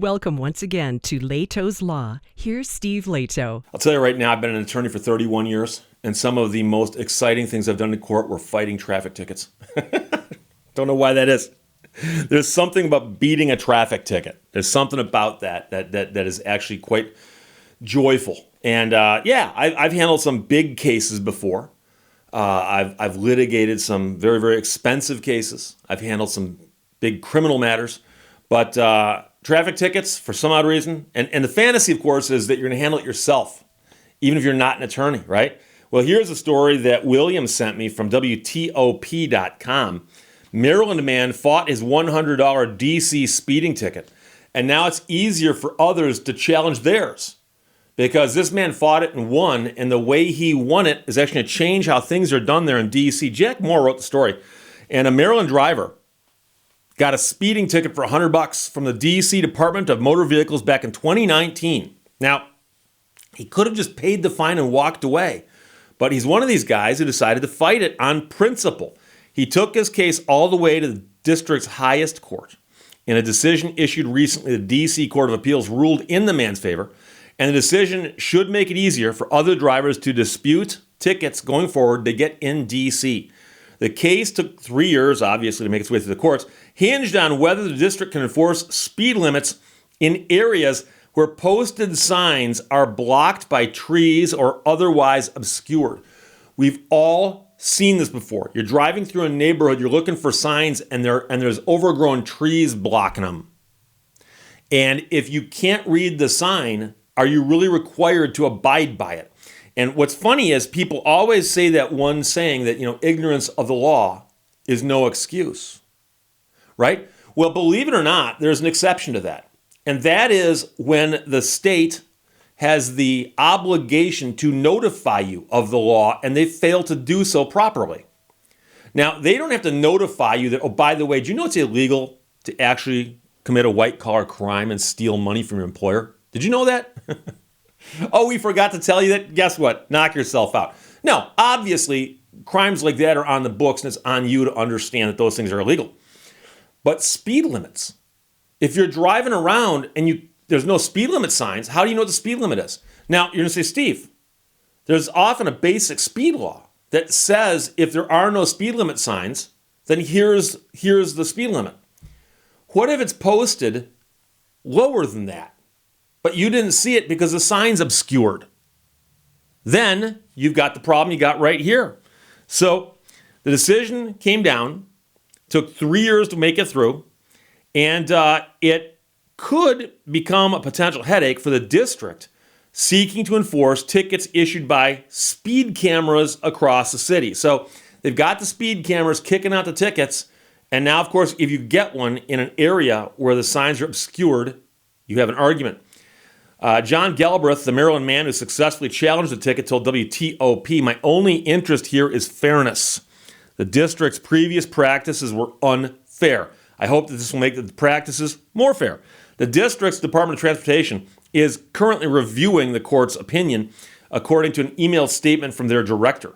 Welcome once again to Lehto's Law. Here's Steve Lehto. I'll tell you right now, I've been an attorney for 31 years, and some of the most exciting things I've done in court were fighting traffic tickets. Don't know why that is. There's something about beating a traffic ticket. There's something about that is actually quite joyful. And I've handled some big cases before. I've litigated some very, very expensive cases. I've handled some big criminal matters. But traffic tickets, for some odd reason, and the fantasy, of course, is that you're going to handle it yourself, even if you're not an attorney, right? Well, here's a story that William sent me from WTOP.com. Maryland man fought his $100 DC speeding ticket, and now it's easier for others to challenge theirs because this man fought it and won, and the way he won it is actually going to change how things are done there in DC. Jack Moore wrote the story, and a Maryland driver got a speeding ticket for $100 from the DC Department of Motor Vehicles back in 2019. Now, he could have just paid the fine and walked away, but he's one of these guys who decided to fight it on principle. He took his case all the way to the district's highest court. In a decision issued recently, the DC Court of Appeals ruled in the man's favor, and the decision should make it easier for other drivers to dispute tickets going forward to get in DC. The case took 3 years, obviously, to make its way through the courts, hinged on whether the district can enforce speed limits in areas where posted signs are blocked by trees or otherwise obscured. We've all seen this before. You're driving through a neighborhood, you're looking for signs, and there's overgrown trees blocking them. And if you can't read the sign, are you really required to abide by it? And what's funny is people always say that one saying that, ignorance of the law is no excuse, right? Well, believe it or not, there's an exception to that. And that is when the state has the obligation to notify you of the law and they fail to do so properly. Now, they don't have to notify you that, oh, by the way, do you know it's illegal to actually commit a white-collar crime and steal money from your employer? Did you know that? Oh, we forgot to tell you that? Guess what? Knock yourself out. No, obviously, crimes like that are on the books, and it's on you to understand that those things are illegal. But speed limits. If you're driving around and there's no speed limit signs, how do you know what the speed limit is? Now, you're going to say, Steve, there's often a basic speed law that says if there are no speed limit signs, then here's the speed limit. What if it's posted lower than that? But you didn't see it because the sign's obscured. Then you've got the problem you got right here. So the decision came down, took 3 years to make it through, and it could become a potential headache for the district seeking to enforce tickets issued by speed cameras across the city. So they've got the speed cameras kicking out the tickets, and now, of course, if you get one in an area where the signs are obscured, you have an argument. John Galbraith, the Maryland man who successfully challenged the ticket, told WTOP, "My only interest here is fairness. The district's previous practices were unfair. I hope that this will make the practices more fair." The district's Department of Transportation is currently reviewing the court's opinion, according to an email statement from their director.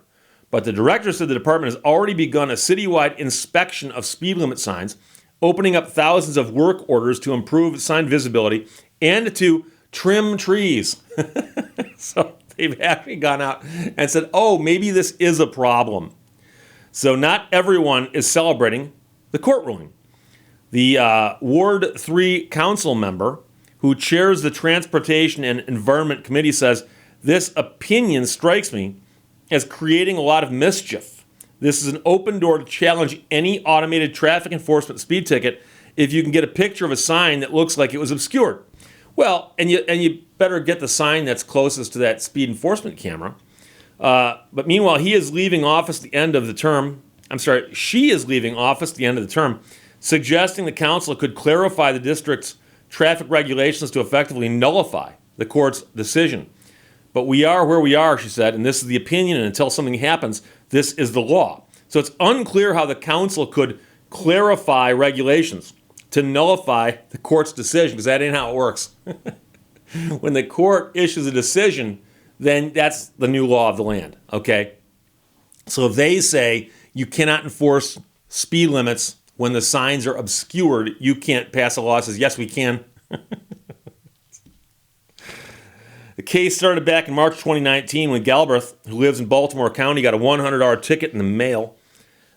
But the director said the department has already begun a citywide inspection of speed limit signs, opening up thousands of work orders to improve sign visibility and to trim trees. So they've actually gone out and said, oh, maybe this is a problem. So not everyone is celebrating the court ruling. The Ward 3 council member who chairs the Transportation and Environment Committee says, this opinion strikes me as creating a lot of mischief. This is an open door to challenge any automated traffic enforcement speed ticket if you can get a picture of a sign that looks like it was obscured. Well, and you better get the sign that's closest to that speed enforcement camera. But meanwhile, he is leaving office at the end of the term. She is leaving office at the end of the term, suggesting the council could clarify the district's traffic regulations to effectively nullify the court's decision. But we are where we are, she said, and this is the opinion, and until something happens, this is the law. So it's unclear how the council could clarify regulations to nullify the court's decision, because that ain't how it works. When the court issues a decision, then that's the new law of the land, okay? So if they say you cannot enforce speed limits when the signs are obscured, you can't pass a law that says, yes, we can. The case started back in March 2019 when Galbraith, who lives in Baltimore County, got a $100 ticket in the mail.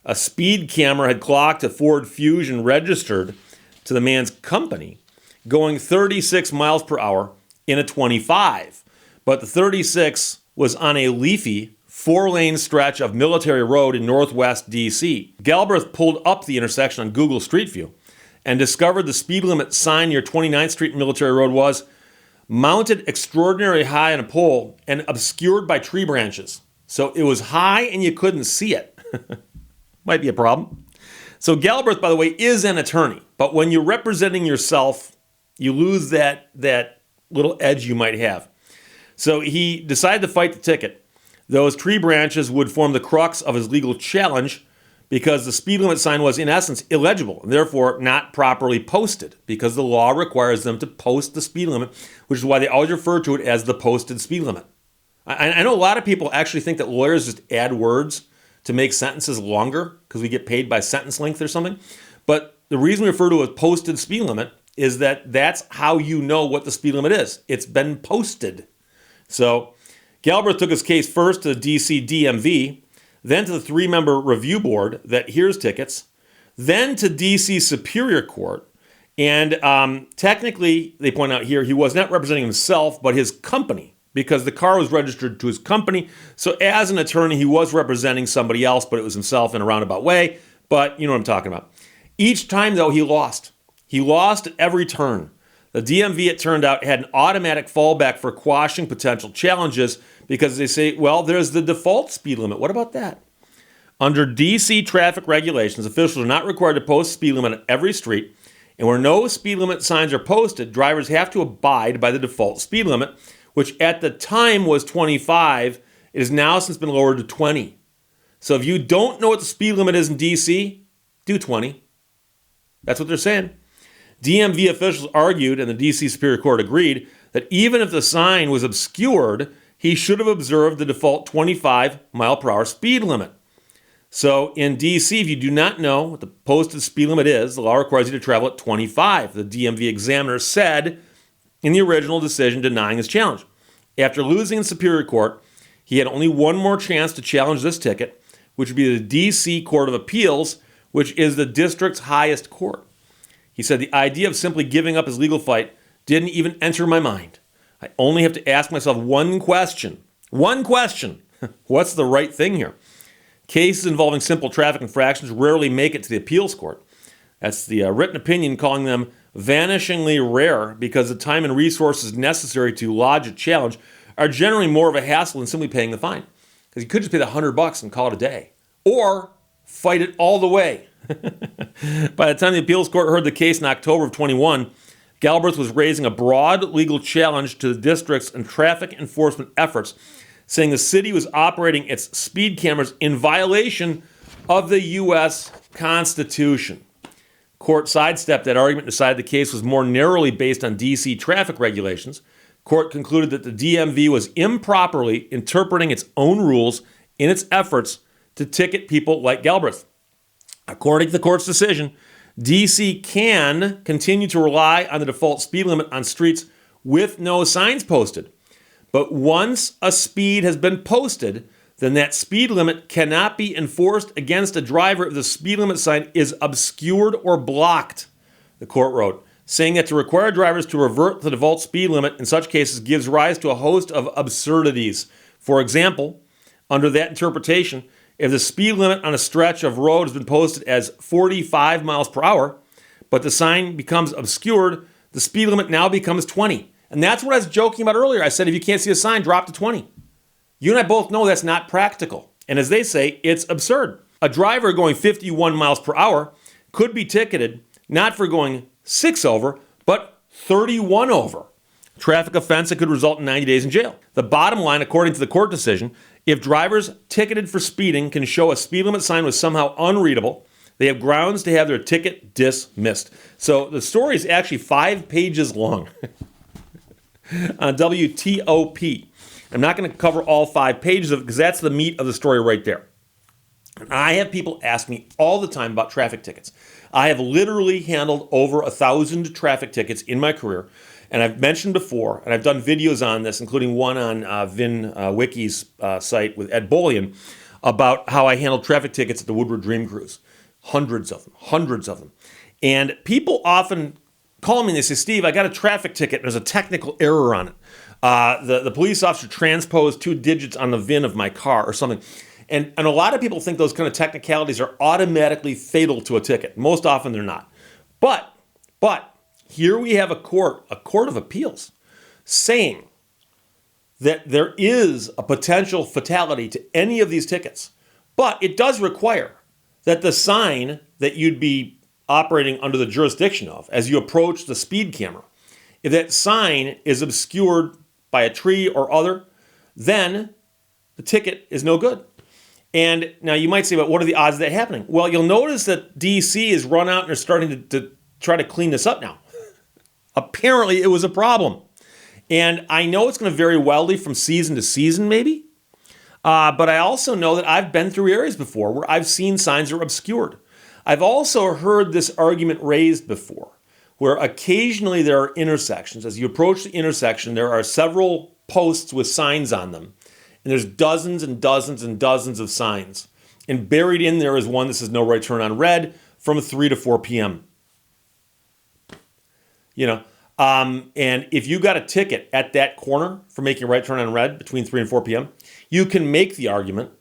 A speed camera had clocked a Ford Fusion registered to the man's company going 36 miles per hour in a 25. But the 36 was on a leafy 4-lane stretch of Military Road in northwest D.C. Galbraith pulled up the intersection on Google Street View and discovered the speed limit sign near 29th Street and Military Road was mounted extraordinarily high on a pole and obscured by tree branches. So it was high and you couldn't see it. Might be a problem. So Galbraith, by the way, is an attorney. But when you're representing yourself, you lose that little edge you might have. So he decided to fight the ticket. Those tree branches would form the crux of his legal challenge because the speed limit sign was, in essence, illegible and therefore not properly posted because the law requires them to post the speed limit, which is why they always refer to it as the posted speed limit. I know a lot of people actually think that lawyers just add words to make sentences longer because we get paid by sentence length or something. But the reason we refer to it as posted speed limit is that that's how you know what the speed limit is. It's been posted. So Galbraith took his case first to the DC DMV, then to the 3-member review board that hears tickets, then to DC Superior Court. And technically, they point out here, he was not representing himself, but his company, because the car was registered to his company. So as an attorney, he was representing somebody else, but it was himself in a roundabout way. But you know what I'm talking about. Each time, though, he lost. He lost at every turn. The DMV, it turned out, had an automatic fallback for quashing potential challenges because they say, well, there's the default speed limit. What about that? Under DC traffic regulations, officials are not required to post speed limit on every street, and where no speed limit signs are posted, drivers have to abide by the default speed limit, which at the time was 25. It has now since been lowered to 20. So if you don't know what the speed limit is in DC, do 20. That's what they're saying. DMV officials argued, and the DC Superior Court agreed, that even if the sign was obscured, he should have observed the default 25 mile per hour speed limit. So in DC, if you do not know what the posted speed limit is, the law requires you to travel at 25. The DMV examiner said in the original decision denying his challenge. After losing in Superior Court, he had only one more chance to challenge this ticket, which would be the DC Court of Appeals, which is the district's highest court. He said, the idea of simply giving up his legal fight didn't even enter my mind. I only have to ask myself one question. One question. What's the right thing here? Cases involving simple traffic infractions rarely make it to the appeals court. That's the written opinion calling them vanishingly rare because the time and resources necessary to lodge a challenge are generally more of a hassle than simply paying the fine. Because you could just pay the $100 and call it a day. Or fight it all the way. By the time the appeals court heard the case in October of 21, Galbraith was raising a broad legal challenge to the district's and traffic enforcement efforts, saying the city was operating its speed cameras in violation of the U.S. Constitution. Court sidestepped that argument and decided the case was more narrowly based on D.C. traffic regulations. Court concluded that the DMV was improperly interpreting its own rules in its efforts to ticket people like Galbraith. According to the court's decision, D.C. can continue to rely on the default speed limit on streets with no signs posted. But once a speed has been posted, then that speed limit cannot be enforced against a driver if the speed limit sign is obscured or blocked, the court wrote, saying that to require drivers to revert to the default speed limit in such cases gives rise to a host of absurdities. For example, under that interpretation, if the speed limit on a stretch of road has been posted as 45 miles per hour, but the sign becomes obscured, the speed limit now becomes 20. And that's what I was joking about earlier. I said, if you can't see a sign, drop to 20. You and I both know that's not practical. And as they say, it's absurd. A driver going 51 miles per hour could be ticketed not for going 6 over, but 31 over. Traffic offense that could result in 90 days in jail. The bottom line, according to the court decision, if drivers ticketed for speeding can show a speed limit sign was somehow unreadable, they have grounds to have their ticket dismissed. So the story is actually 5 pages long on WTOP. I'm not going to cover all 5 pages of it because that's the meat of the story right there. And I have people ask me all the time about traffic tickets. I have literally handled over 1,000 traffic tickets in my career. And I've mentioned before, and I've done videos on this, including one on Vin Wiki's site with Ed Bolian, about how I handled traffic tickets at the Woodward Dream Cruise. Hundreds of them. And people often call me and they say, Steve, I got a traffic ticket. There's a technical error on it. The police officer transposed 2 digits on the VIN of my car or something. And a lot of people think those kind of technicalities are automatically fatal to a ticket. Most often they're not. But here we have a court of appeals, saying that there is a potential fatality to any of these tickets. But it does require that the sign that you'd be operating under the jurisdiction of as you approach the speed camera, if that sign is obscured by a tree or other, then the ticket is no good. And now you might say, but what are the odds of that happening? Well, you'll notice that DC is run out and are starting to try to clean this up now. Apparently, it was a problem. And I know it's going to vary wildly from season to season, maybe. But I also know that I've been through areas before where I've seen signs that are obscured. I've also heard this argument raised before, where occasionally there are intersections. As you approach the intersection, there are several posts with signs on them. And there's dozens and dozens and dozens of signs. And buried in there is one that says no right turn on red from 3 to 4 p.m. And if you got a ticket at that corner for making a right turn on red between 3 and 4 p.m., you can make the argument,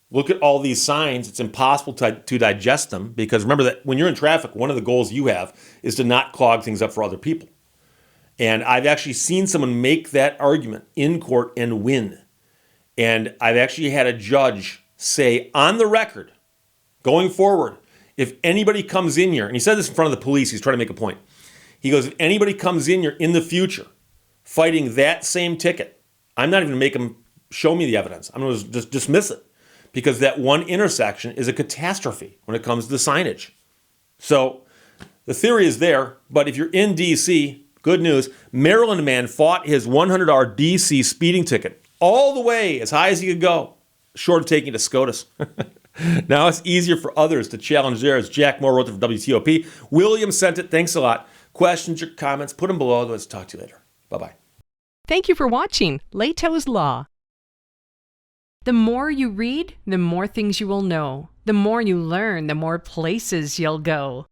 look at all these signs. It's impossible to digest them because remember that when you're in traffic, one of the goals you have is to not clog things up for other people. And I've actually seen someone make that argument in court and win. And I've actually had a judge say on the record, going forward, if anybody comes in here, and he said this in front of the police, he's trying to make a point. He goes, if anybody comes in here in the future fighting that same ticket, I'm not even going to make them show me the evidence. I'm going to just dismiss it because that one intersection is a catastrophe when it comes to the signage. So the theory is there, but if you're in D.C., good news, Maryland man fought his $100 D.C. speeding ticket all the way as high as he could go, short of taking it to SCOTUS. Now it's easier for others to challenge theirs. Jack Moore wrote it for WTOP. William sent it. Thanks a lot. Questions or comments, put them below. Let's talk to you later. Bye-bye. Thank you for watching Lehto's Law. The more you read, the more things you will know. The more you learn, the more places you'll go.